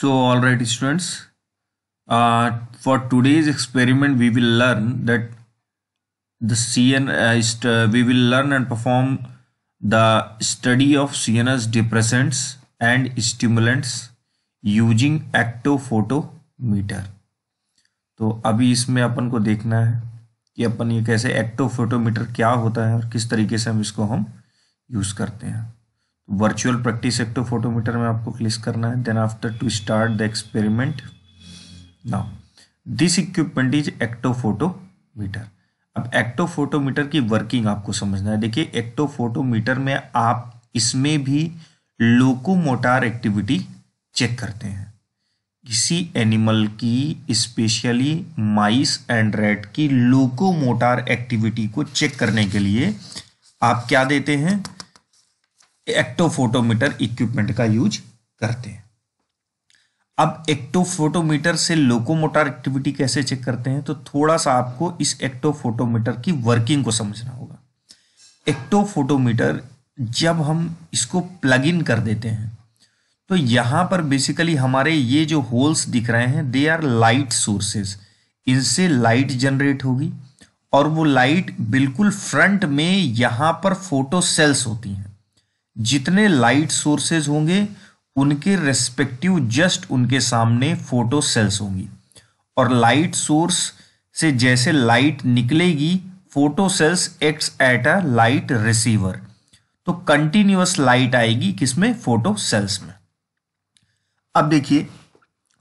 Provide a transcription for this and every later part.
So, all right, students. For today's experiment, we will learn that we will learn and perform the study of CNS depressants and stimulants using एक्टोफोटोमीटर। तो अभी इसमें अपन को देखना है कि अपन ये कैसे एक्टोफोटोमीटर क्या होता है और किस तरीके से हम यूज करते हैं। वर्चुअल प्रैक्टिस एक्टोफोटोमीटर में आपको क्लिक करना है। Then after to start the experiment, now this equipment is actophotometer. अब एक्टोफोटोमीटर की वर्किंग आपको समझना है। देखिए, एक्टोफोटोमीटर में आप इसमें भी लोकोमोटर एक्टिविटी चेक करते हैं। किसी एनिमल की, स्पेशली माइस एंड रैट की लोकोमोटर एक्टिविटी को चेक करने के लिए आप क्या देते हैं, एक्टोफोटोमीटर इक्विपमेंट का यूज करते हैं। अब एक्टोफोटोमीटर से लोकोमोटर एक्टिविटी कैसे चेक करते हैं, तो थोड़ा सा आपको इस एक्टोफोटोमीटर की वर्किंग को समझना होगा। एक्टोफोटोमीटर जब हम इसको प्लग इन कर देते हैं तो यहां पर बेसिकली हमारे ये जो होल्स दिख रहे हैं, दे आर लाइट सोर्सेज। इनसे लाइट जनरेट होगी और वो लाइट बिल्कुल फ्रंट में यहां पर फोटो सेल्स होती हैं। जितने लाइट सोर्सेज होंगे उनके रेस्पेक्टिव जस्ट उनके सामने फोटो सेल्स होंगी, और लाइट सोर्स से जैसे लाइट निकलेगी, photo cells acts at a light receiver. तो कंटिन्यूअस लाइट आएगी किसमें, फोटो सेल्स में। अब देखिए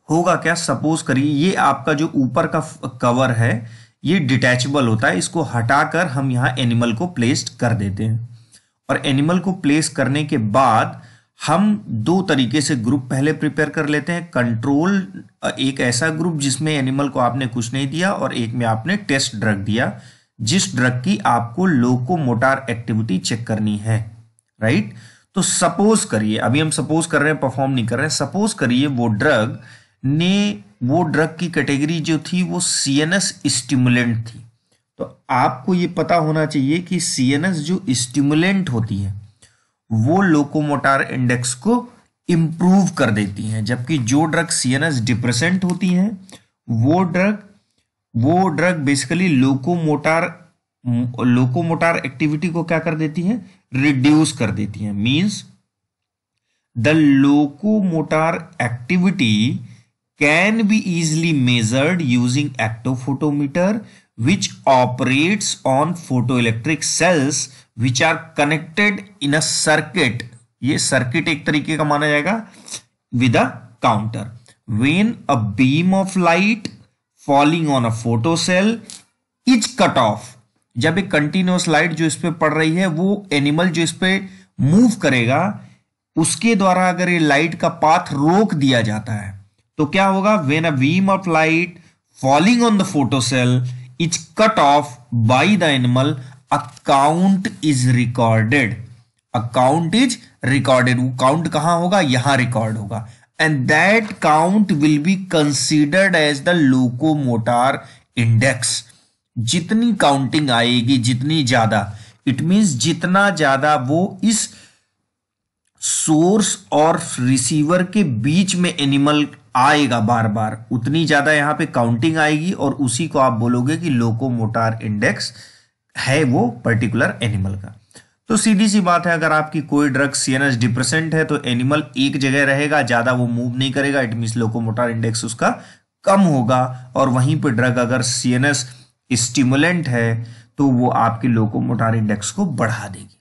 होगा क्या, सपोज करिए ये आपका जो ऊपर का कवर है ये डिटैचेबल होता है। इसको हटाकर हम यहाँ एनिमल को प्लेस कर देते हैं, और एनिमल को प्लेस करने के बाद हम दो तरीके से ग्रुप पहले प्रिपेयर कर लेते हैं। कंट्रोल, एक ऐसा ग्रुप जिसमें एनिमल को आपने कुछ नहीं दिया, और एक में आपने टेस्ट ड्रग दिया, जिस ड्रग की आपको लोकोमोटर एक्टिविटी चेक करनी है, राइट। तो सपोज करिए, अभी हम सपोज कर रहे हैं, परफॉर्म नहीं कर रहे हैं। सपोज करिए वो ड्रग की कैटेगरी जो थी वो सीएनएस स्टिमुलेंट थी। तो आपको ये पता होना चाहिए कि सीएनएस जो स्टिमुलेंट होती है वो लोकोमोटर इंडेक्स को इंप्रूव कर देती हैं, जबकि जो ड्रग सीएनएस डिप्रेसेंट होती हैं वो ड्रग बेसिकली लोकोमोटर एक्टिविटी को क्या कर देती हैं, रिड्यूस कर देती हैं। Means the locomotor activity can be easily measured using actophotometer which operates on photoelectric cells which are connected in a circuit। ये सर्किट एक तरीके का माना जाएगा with a counter। When a beam of light falling on a photocell is cut off, जब एक continuous light जो इस पे पड़ रही है वो एनिमल जो इस पे मूव करेगा उसके द्वारा अगर ये लाइट का पाथ रोक दिया जाता है तो क्या होगा, when a beam of light falling on the photocell is cut off by the animal, a count is recorded। a count is recorded। वो काउंट कहां होगा, यहां रिकॉर्ड होगा, and that count will be considered as the locomotor index। जितनी counting आएगी, जितनी ज्यादा, it means जितना ज्यादा वो इस सोर्स और रिसीवर के बीच में एनिमल आएगा बार बार, उतनी ज्यादा यहां पे काउंटिंग आएगी, और उसी को आप बोलोगे कि लोकोमोटर इंडेक्स है वो पर्टिकुलर एनिमल का। तो सीधी सी बात है, अगर आपकी कोई ड्रग सीएनएस डिप्रेसेंट है तो एनिमल एक जगह रहेगा, ज्यादा वो मूव नहीं करेगा, इट मींस लोकोमोटर इंडेक्स उसका कम होगा। और वहीं पे ड्रग अगर सीएनएस स्टिमुलेंट है तो वो आपके लोकोमोटर इंडेक्स को बढ़ा देगी।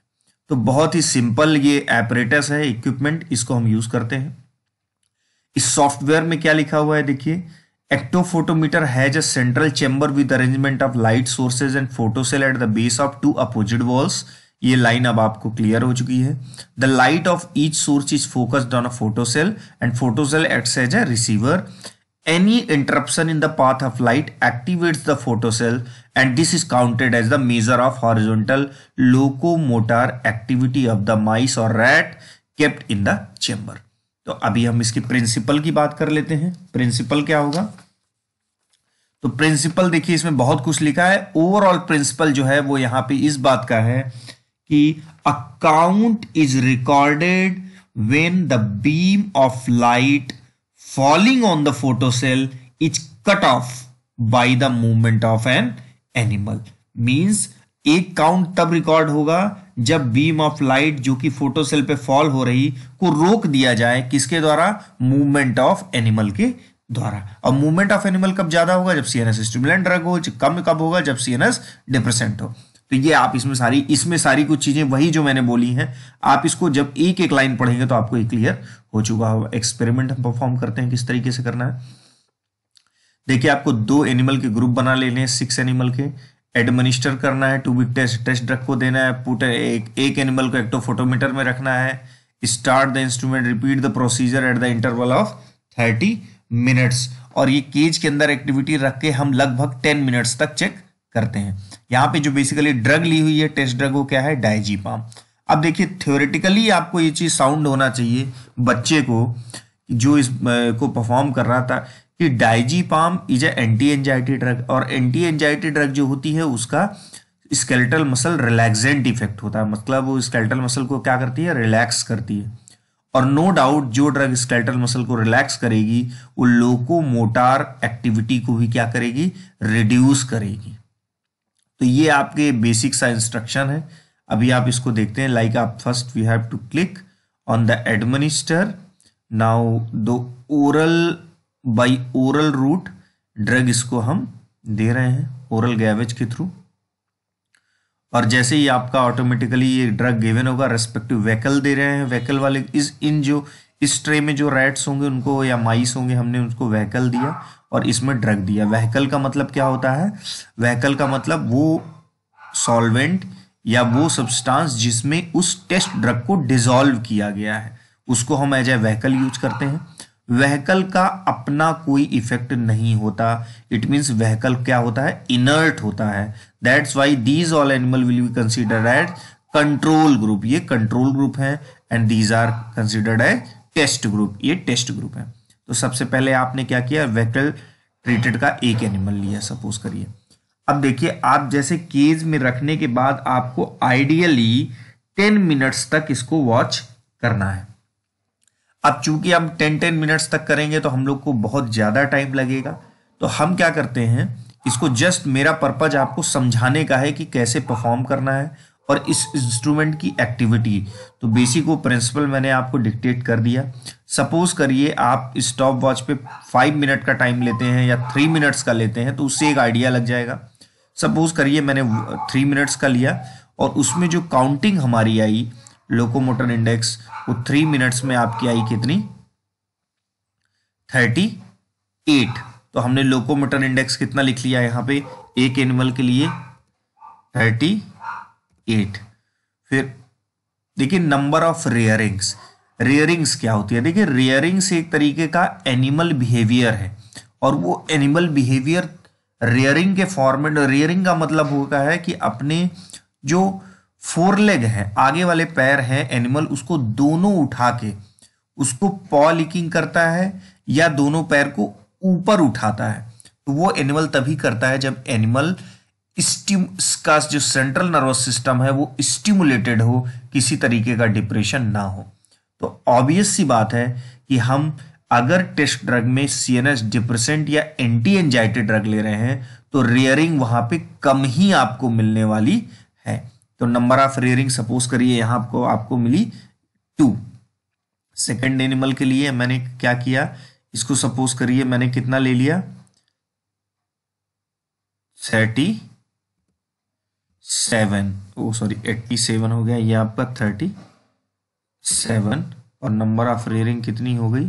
तो बहुत ही सिंपल ये एपरेटस है, इक्विपमेंट, इसको हम यूज करते हैं। इस सॉफ्टवेयर में क्या लिखा हुआ है देखिए, actophotometer has a central chamber with arrangement of light sources and photocell at the base of two opposite walls. ये लाइन अब आपको क्लियर हो चुकी है। The light of each source is focused on a photocell and photocell acts as a receiver. Any interruption in the path of light activates the photocell, and this is counted as the measure of horizontal locomotor activity of the mice or rat kept in the chamber। तो अभी हम इसकी principal की बात कर लेते हैं। Principal क्या होगा, तो प्रिंसिपल देखिए इसमें बहुत कुछ लिखा है। ओवरऑल प्रिंसिपल जो है वो यहां पे इस बात का है कि a count is recorded when the beam of light falling on the photocell is cut off by the movement of an animal. Means एक काउंट तब रिकॉर्ड होगा जब बीम ऑफ लाइट जो कि फोटोसेल पे फॉल हो रही को रोक दिया जाए, किसके द्वारा? मूवमेंट ऑफ एनिमल के द्वारा। और मूवमेंट ऑफ एनिमल कब ज्यादा होगा? जब सीएनएस स्टिमुलेंट ड्रग हो। कम कब होगा? जब सीएनएस डिप्रेसेंट हो। तो ये आप इसमें सारी कुछ चीजें वही जो मैंने बोली हैं, आप इसको जब एक एक लाइन पढ़ेंगे तो आपको ये क्लियर हो चुका होगा। एक्सपेरिमेंट हम परफॉर्म करते हैं, किस तरीके से करना है। देखिए, आपको 2 एनिमल के ग्रुप बना लेने हैं, 6 एनिमल के। एडमिनिस्टर करना है, टू बिग टेस्ट ड्रग को देना है। पुट एक एनिमल को एक्टोफोटोमीटर में रखना है। Start the instrument, repeat the procedure at the interval of 30 minutes. और ये केज के अंदर एक्टिविटी रख के हम लगभग 10 मिनट्स तक चेक करते हैं। यहाँ पे जो बेसिकली ड्रग ली हुई है, टेस्ट ड्रग, वो क्या है? डायजीपाम। अब देखिए, थ्योरेटिकली आपको ये चीज साउंड होना चाहिए बच्चे को, जो इस को परफॉर्म कर रहा था, कि डायजीपाम इज एंटी एंजाइटी ड्रग। और एंटी एंजाइटी ड्रग जो होती है उसका स्केलेटल मसल रिलैक्सेंट इफेक्ट होता है, मतलब वो स्केलेटल मसल को क्या करती है? रिलैक्स करती है। और नो डाउट जो ड्रग स्केलेटल मसल को रिलैक्स करेगी वो लोकोमोटर एक्टिविटी को भी क्या करेगी? रिड्यूस करेगी। तो ये आपके बेसिक सा इंस्ट्रक्शन है। अभी आप इसको देखते हैं। लाइक आप first we have to click on the administer. Now the oral by oral route drug इसको हम दे रहे हैं ओरल गैवेज के थ्रू। और जैसे ही आपका ऑटोमेटिकली ये ड्रग गिवन होगा, रेस्पेक्टिव व्हीकल दे रहे हैं। व्हीकल वाले इस ट्रे में जो रैट्स होंगे उनको या माइस होंगे, हमने उनको व्हीकल दिया और इसमें ड्रग दिया। व्हीकल का मतलब क्या होता है? व्हीकल का मतलब वो सॉल्वेंट या वो सब्सटेंस जिसमें उस टेस्ट ड्रग को डिसॉल्व किया गया है, उसको हम एज ए व्हीकल यूज करते हैं। व्हीकल का अपना कोई इफेक्ट नहीं होता। इट मीन्स व्हीकल क्या होता है? इनर्ट होता है। That's why these all animal will be considered as control group. ये कंट्रोल ग्रुप है and these are considered as test group. ये टेस्ट ग्रुप है। तो सबसे पहले आपने क्या किया? व्हीकल ट्रीटेड का एक एनिमल लिया, सपोज करिए। अब देखिए, आप जैसे केज में रखने के बाद आपको आइडियली 10 मिनट्स तक इसको वॉच करना है। अब चूंकि हम 10 मिनट्स तक करेंगे तो हम लोग को बहुत ज्यादा टाइम लगेगा। तो हम क्या करते हैं, इसको जस्ट मेरा पर्पज आपको समझाने का है कि कैसे परफॉर्म करना है और इस इंस्ट्रूमेंट की एक्टिविटी। तो बेसिक वो प्रिंसिपल मैंने आपको डिक्टेट कर दिया। सपोज करिए आप स्टॉप वॉच पे 5 मिनट का टाइम लेते हैं या 3 मिनट्स का लेते हैं, तो उससे एक आइडिया लग जाएगा। सपोज करिए मैंने 3 मिनट्स का लिया और उसमें जो काउंटिंग हमारी आई लोकोमोटर इंडेक्स, वो 3 मिनट्स में आपकी आई कितनी? 38। तो हमने लोकोमोटर इंडेक्स कितना लिख लिया यहाँ पे? एक एनिमल के लिए 38। फिर देखिए नंबर ऑफ रेयरिंग्स। रेयरिंग्स क्या होती है? देखिए, रेयरिंग्स एक तरीके का एनिमल बिहेवियर है और वो एनिमल बिहेवियर रेयरिंग के फॉर्मेट। रेयरिंग का मतलब होता है कि अपने जो फोरलेग है, आगे वाले पैर हैं एनिमल, उसको दोनों उठा के उसको पॉ लिकिंग करता है या दोनों पैर को ऊपर उठाता है। तो वो एनिमल तभी करता है जब एनिमल का जो सेंट्रल नर्वस सिस्टम है वो स्टिमुलेटेड हो, किसी तरीके का डिप्रेशन ना हो। तो ऑब्वियस सी बात है कि हम अगर टेस्ट ड्रग में सीएनएस डिप्रेसेंट या एंटी एंजाइटी ड्रग ले रहे हैं तो रेयरिंग वहां पे कम ही आपको मिलने वाली है। तो नंबर ऑफ रेयरिंग सपोज करिए यहां आपको मिली 2। सेकेंड एनिमल के लिए मैंने क्या किया, इसको सपोज करिए मैंने कितना ले लिया? 87 हो गया, ये आपका 37। और नंबर ऑफ रेयरिंग कितनी हो गई?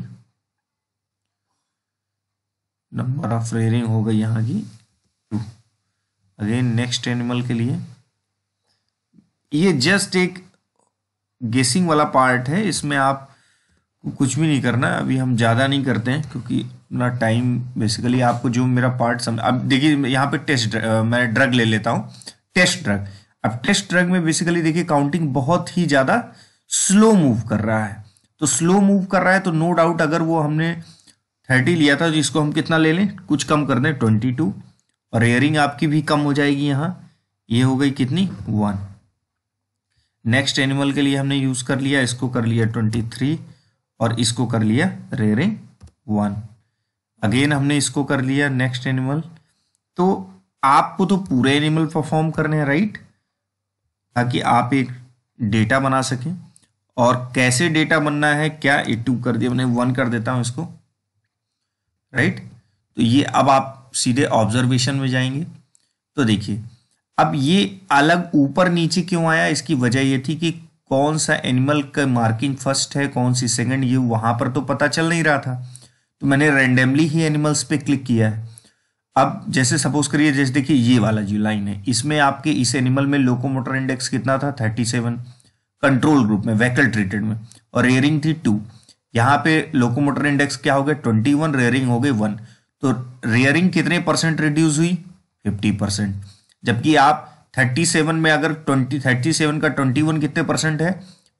नंबर ऑफ रेयरिंग हो गई यहाँ की 2। अगेन नेक्स्ट एनिमल के लिए ये जस्ट एक गेसिंग वाला पार्ट है, इसमें आप कुछ भी नहीं करना। अभी हम ज़्यादा नहीं करते हैं क्योंकि अपना टाइम बेसिकली आपको जो मेरा पार्ट समझ। अब देखिए यहाँ पे मैं ड्रग ले लेता हूँ, टेस्ट ड्रग। अब टेस्ट ड्रग में बेसिकली देखिए काउंटिंग बहुत ही ज़्यादा स्लो मूव कर रहा है। तो स्लो मूव कर रहा है तो नो डाउट अगर वो हमने 30 लिया था तो इसको हम कितना ले लें, कुछ कम कर दें 22। और रेयरिंग आपकी भी कम हो जाएगी यहाँ, ये हो गई कितनी 1। नेक्स्ट एनिमल के लिए हमने यूज कर लिया, इसको कर लिया 23 और इसको कर लिया रेयरिंग 1। अगेन हमने इसको कर लिया नेक्स्ट एनिमल। तो आपको तो पूरे एनिमल परफॉर्म करने हैं, राइट, ताकि आप एक डेटा बना सकें। और कैसे डेटा बनना है, क्या 2 कर दिया मैंने, 1 कर देता हूं इसको, राइट। तो ये अब आप सीधे ऑब्जर्वेशन में जाएंगे। तो देखिए अब ये अलग ऊपर नीचे क्यों आया, इसकी वजह ये थी कि कौन सा एनिमल का मार्किंग फर्स्ट है, कौन सी सेकंड, ये वहां पर तो पता चल नहीं रहा था। तो मैंने रैंडमली ही एनिमल्स पे क्लिक किया है। अब जैसे सपोज करिए, जैसे देखिए ये वाला जो लाइन है, इसमें आपके इस एनिमल में लोकोमोटर इंडेक्स कितना था, 37, कंट्रोल ग्रुप में व्हीकल ट्रीटेड में, और रेयरिंग थी 2। यहाँ पे लोकोमोटर इंडेक्स क्या हो गया, 21, रेयरिंग हो गई 1। तो रेयरिंग कितने परसेंट रिड्यूस हुई, 50%। जबकि आप 37 में अगर 37 का 21 कितने परसेंट है,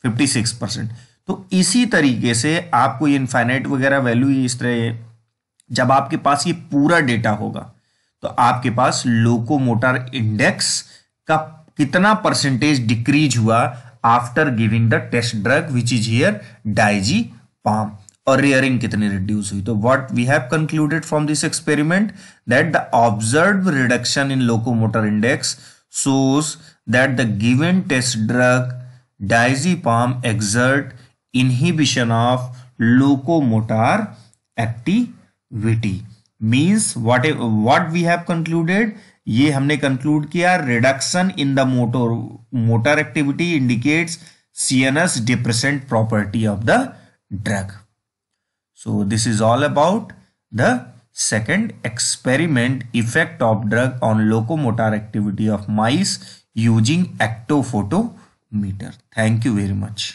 56%। तो इसी तरीके से आपको ये इनफाइनाइट वगैरह वैल्यू इस तरह, जब आपके पास ये पूरा डेटा होगा तो आपके पास लोकोमोटर इंडेक्स का कितना परसेंटेज डिक्रीज हुआ after giving the test drug which is here diazepam, और रेयरिंग कितनी रिड्यूस हुई। तो what we have concluded from this experiment that the observed reduction in locomotor index shows that the given test drug diazepam exert inhibition of locomotor activity. Means what we have concluded, ये हमने conclude किया, reduction in the motor activity indicates CNS depressant property of the drug. So this is all about the second experiment, effect of drug on locomotor activity of mice using ectophotometer. Thank you very much.